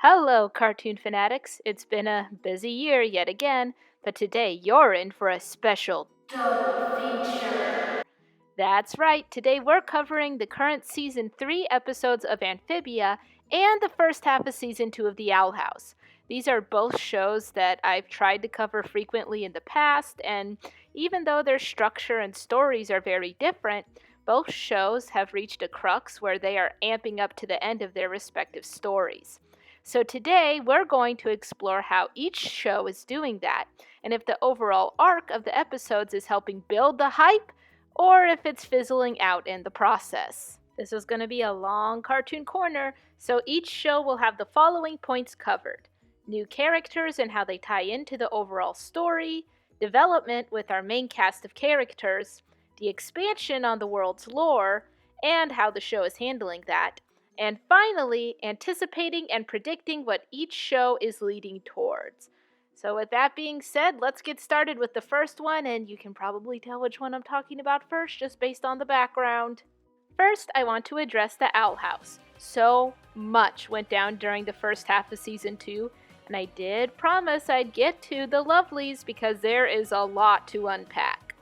Hello, cartoon fanatics. It's been a busy year yet again, but today you're in for a special double feature. That's right, today we're covering the current season 3 episodes of Amphibia and the first half of season 2 of The Owl House. These are both shows that I've tried to cover frequently in the past, and even though their structure and stories are very different, both shows have reached a crux where they are amping up to the end of their respective stories. So today we're going to explore how each show is doing that, and if the overall arc of the episodes is helping build the hype or if it's fizzling out in the process. This is going to be a long cartoon corner, so each show will have the following points covered: new characters and how they tie into the overall story, development with our main cast of characters, the expansion on the world's lore, and how the show is handling that, and finally, anticipating and predicting what each show is leading towards. So with that being said, let's get started with the first one, and you can probably tell which one I'm talking about first just based on the background. First, I want to address the Owl House. So much went down during the first half of season 2, and I did promise I'd get to the lovelies because there is a lot to unpack.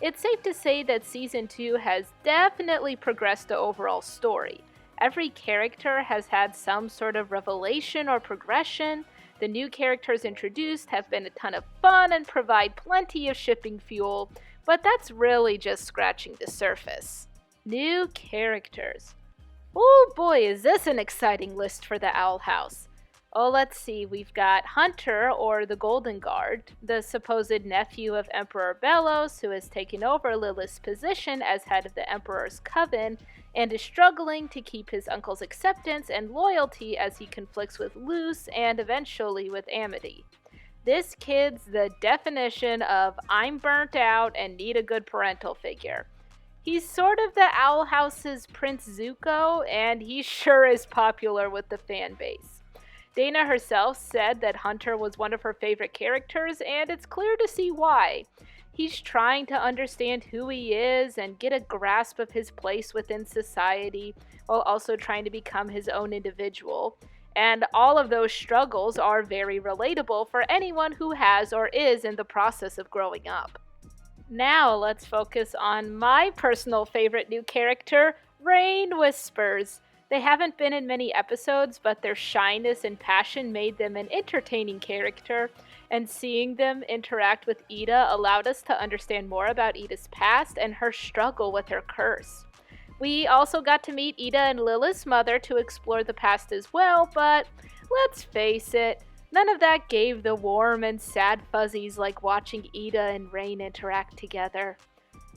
It's safe to say that season 2 has definitely progressed the overall story. Every character has had some sort of revelation or progression. The new characters introduced have been a ton of fun and provide plenty of shipping fuel, but that's really just scratching the surface. New characters. Oh boy, is this an exciting list for the Owl House. Oh, let's see, we've got Hunter, or the Golden Guard, the supposed nephew of Emperor Belos, who has taken over Lilith's position as head of the Emperor's Coven, and is struggling to keep his uncle's acceptance and loyalty as he conflicts with Luce and eventually with Amity. This kid's the definition of I'm burnt out and need a good parental figure. He's sort of the Owl House's Prince Zuko, and he sure is popular with the fan base. Dana herself said that Hunter was one of her favorite characters, and it's clear to see why. He's trying to understand who he is and get a grasp of his place within society, while also trying to become his own individual. And all of those struggles are very relatable for anyone who has or is in the process of growing up. Now let's focus on my personal favorite new character, Rain Whispers. They haven't been in many episodes, but their shyness and passion made them an entertaining character, and seeing them interact with Ida allowed us to understand more about Ida's past and her struggle with her curse. We also got to meet Ida and Lilith's mother to explore the past as well, but let's face it, none of that gave the warm and sad fuzzies like watching Ida and Rain interact together.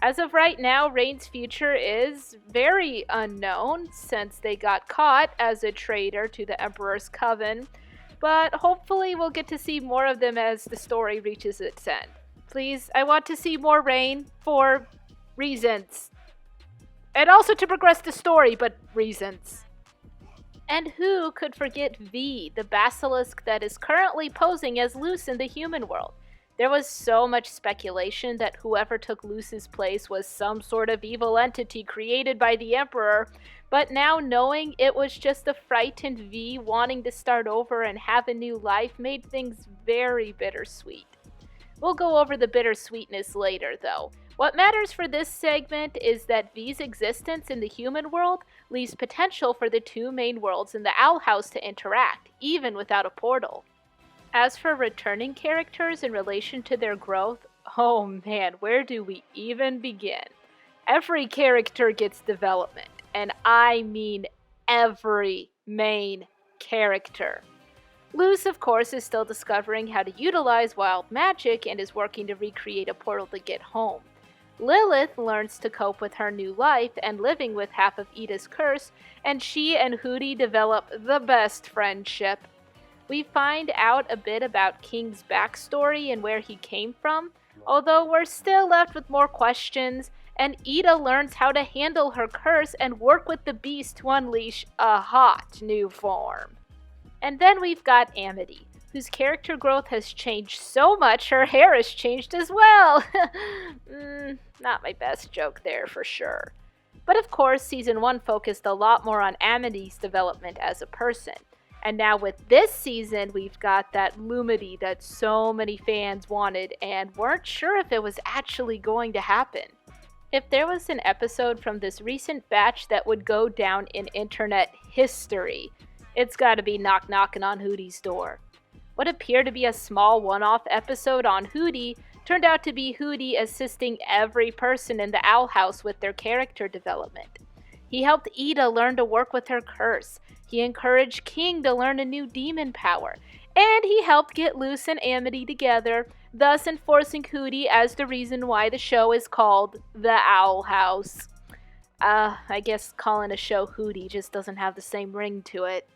As of right now, Rain's future is very unknown since they got caught as a traitor to the Emperor's Coven, but hopefully we'll get to see more of them as the story reaches its end. Please, I want to see more Rain for reasons. And also to progress the story, but reasons. And who could forget V, the basilisk that is currently posing as Luce in the human world? There was so much speculation that whoever took Luce's place was some sort of evil entity created by the Emperor, but now knowing it was just a frightened V wanting to start over and have a new life made things very bittersweet. We'll go over the bittersweetness later, though. What matters for this segment is that V's existence in the human world leaves potential for the two main worlds in the Owl House to interact, even without a portal. As for returning characters in relation to their growth, oh man, where do we even begin? Every character gets development, and I mean every main character. Luce, of course, is still discovering how to utilize wild magic and is working to recreate a portal to get home. Lilith learns to cope with her new life and living with half of Ida's curse, and she and Hooty develop the best friendship. We find out a bit about King's backstory and where he came from, although we're still left with more questions, and Ida learns how to handle her curse and work with the beast to unleash a hot new form. And then we've got Amity, whose character growth has changed so much her hair has changed as well. Not my best joke there for sure. But of course, Season 1 focused a lot more on Amity's development as a person. And now with this season, we've got that Lumity that so many fans wanted and weren't sure if it was actually going to happen. If there was an episode from this recent batch that would go down in internet history, it's gotta be Knock Knockin' on Hootie's Door. What appeared to be a small one-off episode on Hootie turned out to be Hootie assisting every person in the Owl House with their character development. He helped Eda learn to work with her curse, he encouraged King to learn a new demon power, and he helped get Luz and Amity together, thus enforcing Hootie as the reason why the show is called The Owl House. I guess calling a show Hootie just doesn't have the same ring to it.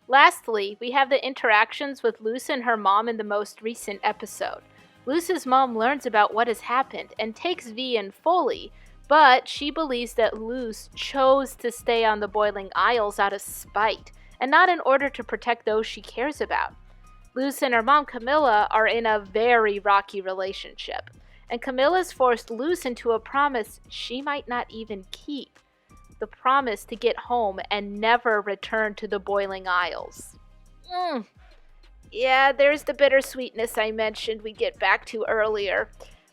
Lastly, we have the interactions with Luz and her mom in the most recent episode. Luz's mom learns about what has happened and takes V in fully, but she believes that Luz chose to stay on the Boiling Isles out of spite, and not in order to protect those she cares about. Luz and her mom Camilla are in a very rocky relationship, and Camilla's forced Luz into a promise she might not even keep. The promise to get home and never return to the Boiling Isles. Yeah, there's the bittersweetness I mentioned we get back to earlier.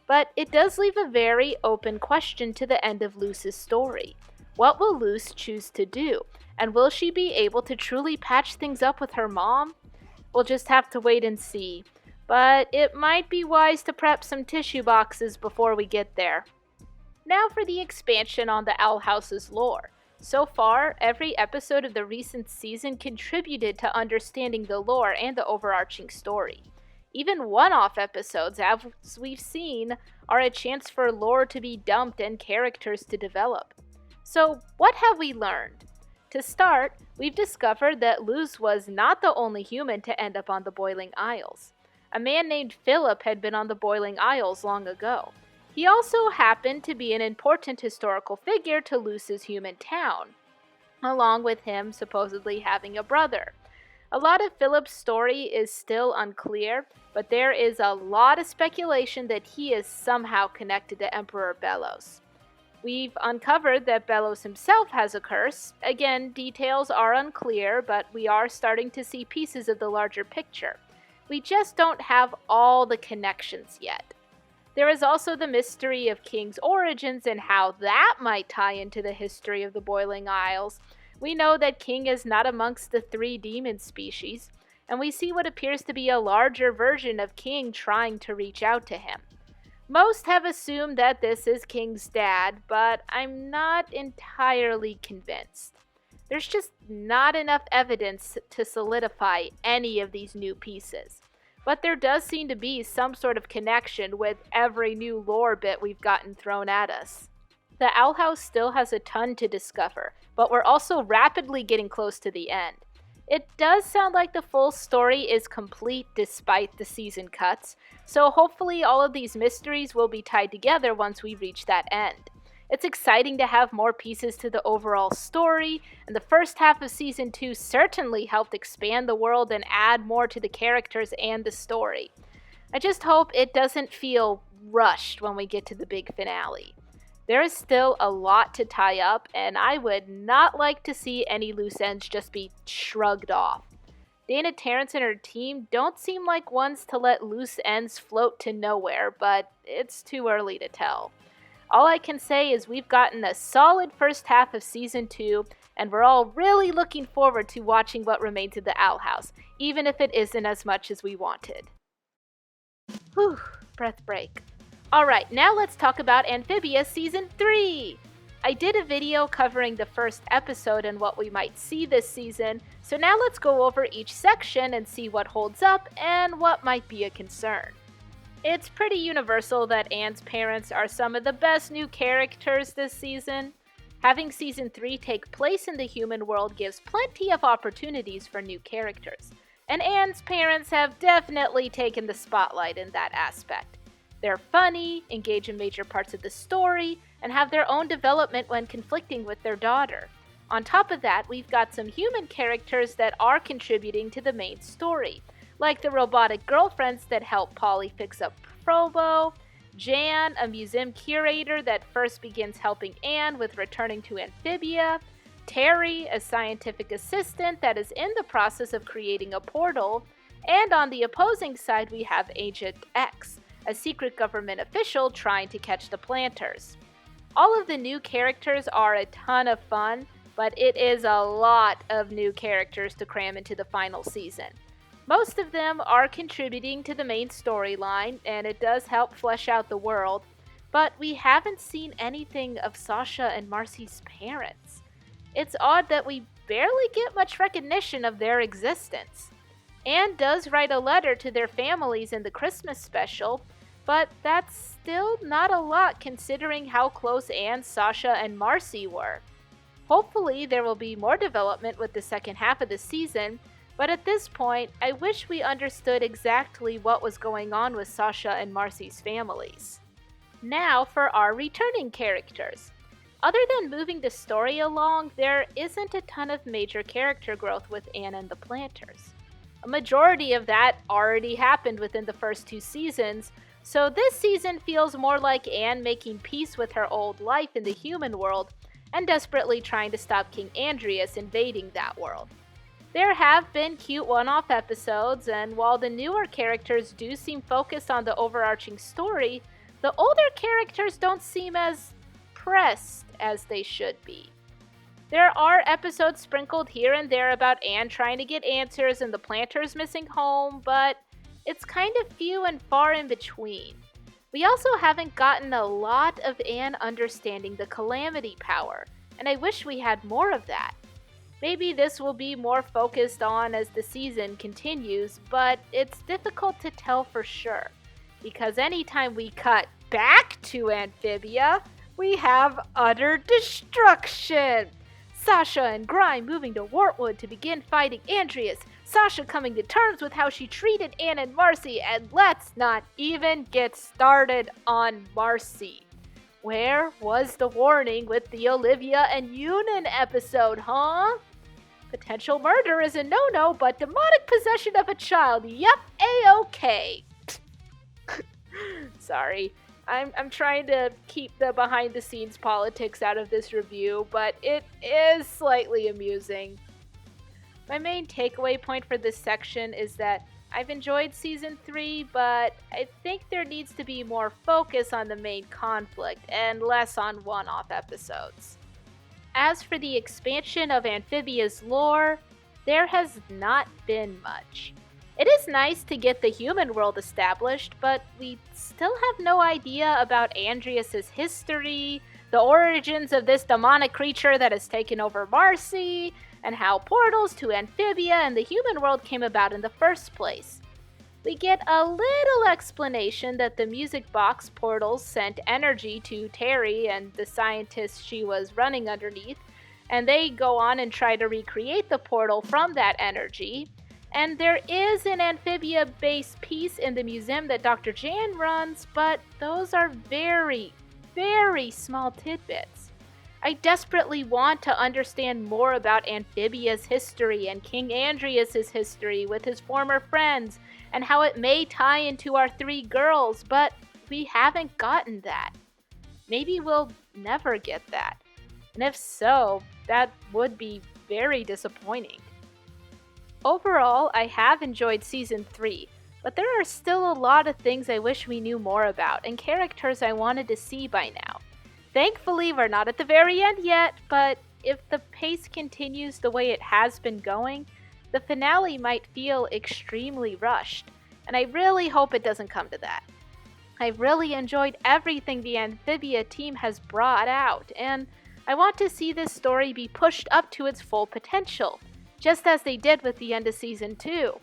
But it does leave a very open question to the end of Luz's story. What will Luz choose to do? And will she be able to truly patch things up with her mom? We'll just have to wait and see. But it might be wise to prep some tissue boxes before we get there. Now for the expansion on the Owl House's lore. So far, every episode of the recent season contributed to understanding the lore and the overarching story. Even one-off episodes, as we've seen, are a chance for lore to be dumped and characters to develop. So, what have we learned? To start, we've discovered that Luz was not the only human to end up on the Boiling Isles. A man named Philip had been on the Boiling Isles long ago. He also happened to be an important historical figure to Luz's human town, along with him supposedly having a brother. A lot of Philip's story is still unclear, but there is a lot of speculation that he is somehow connected to Emperor Belos. We've uncovered that Belos himself has a curse. Again, details are unclear, but we are starting to see pieces of the larger picture. We just don't have all the connections yet. There is also the mystery of King's origins and how that might tie into the history of the Boiling Isles. We know that King is not amongst the 3 demon species, and we see what appears to be a larger version of King trying to reach out to him. Most have assumed that this is King's dad, but I'm not entirely convinced. There's just not enough evidence to solidify any of these new pieces. But there does seem to be some sort of connection with every new lore bit we've gotten thrown at us. The Owl House still has a ton to discover, but we're also rapidly getting close to the end. It does sound like the full story is complete despite the season cuts, so hopefully all of these mysteries will be tied together once we reach that end. It's exciting to have more pieces to the overall story, and the first half of Season 2 certainly helped expand the world and add more to the characters and the story. I just hope it doesn't feel rushed when we get to the big finale. There is still a lot to tie up, and I would not like to see any loose ends just be shrugged off. Dana Terrence and her team don't seem like ones to let loose ends float to nowhere, but it's too early to tell. All I can say is we've gotten a solid first half of Season 2, and we're all really looking forward to watching what remains of the Owl House, even if it isn't as much as we wanted. Whew, breath break. Alright, now let's talk about Amphibia Season 3! I did a video covering the first episode and what we might see this season, so now let's go over each section and see what holds up and what might be a concern. It's pretty universal that Anne's parents are some of the best new characters this season. Having Season 3 take place in the human world gives plenty of opportunities for new characters, and Anne's parents have definitely taken the spotlight in that aspect. They're funny, engage in major parts of the story, and have their own development when conflicting with their daughter. On top of that, we've got some human characters that are contributing to the main story, like the robotic girlfriends that help Polly fix up Probo, Jan, a museum curator that first begins helping Anne with returning to Amphibia, Terry, a scientific assistant that is in the process of creating a portal, and on the opposing side we have Agent X, a secret government official trying to catch the planters. All of the new characters are a ton of fun, but it is a lot of new characters to cram into the final season. Most of them are contributing to the main storyline, and it does help flesh out the world, but we haven't seen anything of Sasha and Marcy's parents. It's odd that we barely get much recognition of their existence. Anne does write a letter to their families in the Christmas special, but that's still not a lot considering how close Anne, Sasha, and Marcy were. Hopefully there will be more development with the second half of the season, but at this point, I wish we understood exactly what was going on with Sasha and Marcy's families. Now for our returning characters. Other than moving the story along, there isn't a ton of major character growth with Anne and the Planters. A majority of that already happened within the first 2 seasons, so this season feels more like Anne making peace with her old life in the human world and desperately trying to stop King Andrias invading that world. There have been cute one-off episodes, and while the newer characters do seem focused on the overarching story, the older characters don't seem as pressed as they should be. There are episodes sprinkled here and there about Anne trying to get answers and the Planters missing home, but it's kind of few and far in between. We also haven't gotten a lot of Anne understanding the Calamity power, and I wish we had more of that. Maybe this will be more focused on as the season continues, but it's difficult to tell for sure, because anytime we cut back to Amphibia, we have utter destruction! Sasha and Grime moving to Wartwood to begin fighting Andrias, Sasha coming to terms with how she treated Anne and Marcy, and let's not even get started on Marcy. Where was the warning with the Olivia and Eunan episode, huh? Potential murder is a no-no, but demonic possession of a child, yep, A-okay. Sorry. I'm trying to keep the behind-the-scenes politics out of this review, but it is slightly amusing. My main takeaway point for this section is that I've enjoyed Season 3, but I think there needs to be more focus on the main conflict and less on one-off episodes. As for the expansion of Amphibia's lore, there has not been much. It is nice to get the human world established, but we still have no idea about Andrias' history, the origins of this demonic creature that has taken over Marcy, and how portals to Amphibia and the human world came about in the first place. We get a little explanation that the music box portals sent energy to Terry and the scientist she was running underneath, and they go on and try to recreate the portal from that energy. And there is an Amphibia-based piece in the museum that Dr. Jan runs, but those are very, very small tidbits. I desperately want to understand more about Amphibia's history and King Andrias' history with his former friends and how it may tie into our 3 girls, but we haven't gotten that. Maybe we'll never get that. And if so, that would be very disappointing. Overall, I have enjoyed Season 3, but there are still a lot of things I wish we knew more about and characters I wanted to see by now. Thankfully, we're not at the very end yet, but if the pace continues the way it has been going, the finale might feel extremely rushed, and I really hope it doesn't come to that. I've really enjoyed everything the Amphibia team has brought out, and I want to see this story be pushed up to its full potential, just as they did with the end of Season 2.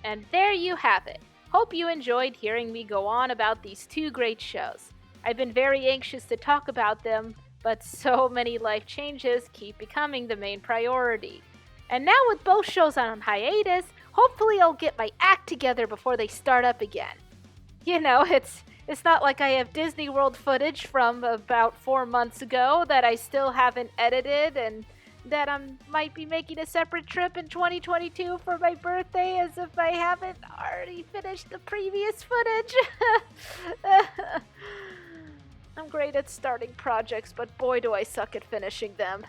And there you have it. Hope you enjoyed hearing me go on about these 2 great shows. I've been very anxious to talk about them, but so many life changes keep becoming the main priority. And now with both shows on hiatus, hopefully I'll get my act together before they start up again. You know, it's not like I have Disney World footage from about 4 months ago that I still haven't edited, and that I might be making a separate trip in 2022 for my birthday, as if I haven't already finished the previous footage. I'm great at starting projects, but boy do I suck at finishing them.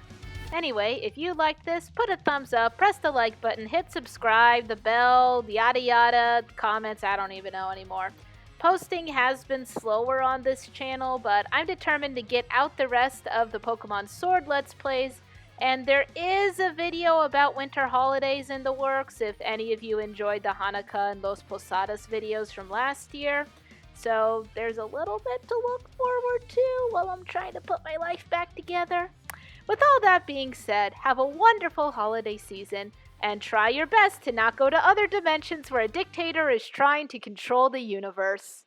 Anyway, if you liked this, put a thumbs up, press the like button, hit subscribe, the bell, yada yada, comments, I don't even know anymore. Posting has been slower on this channel, but I'm determined to get out the rest of the Pokemon Sword Let's Plays, and there is a video about winter holidays in the works if any of you enjoyed the Hanukkah and Los Posadas videos from last year. So there's a little bit to look forward to while I'm trying to put my life back together. With all that being said, have a wonderful holiday season and try your best to not go to other dimensions where a dictator is trying to control the universe.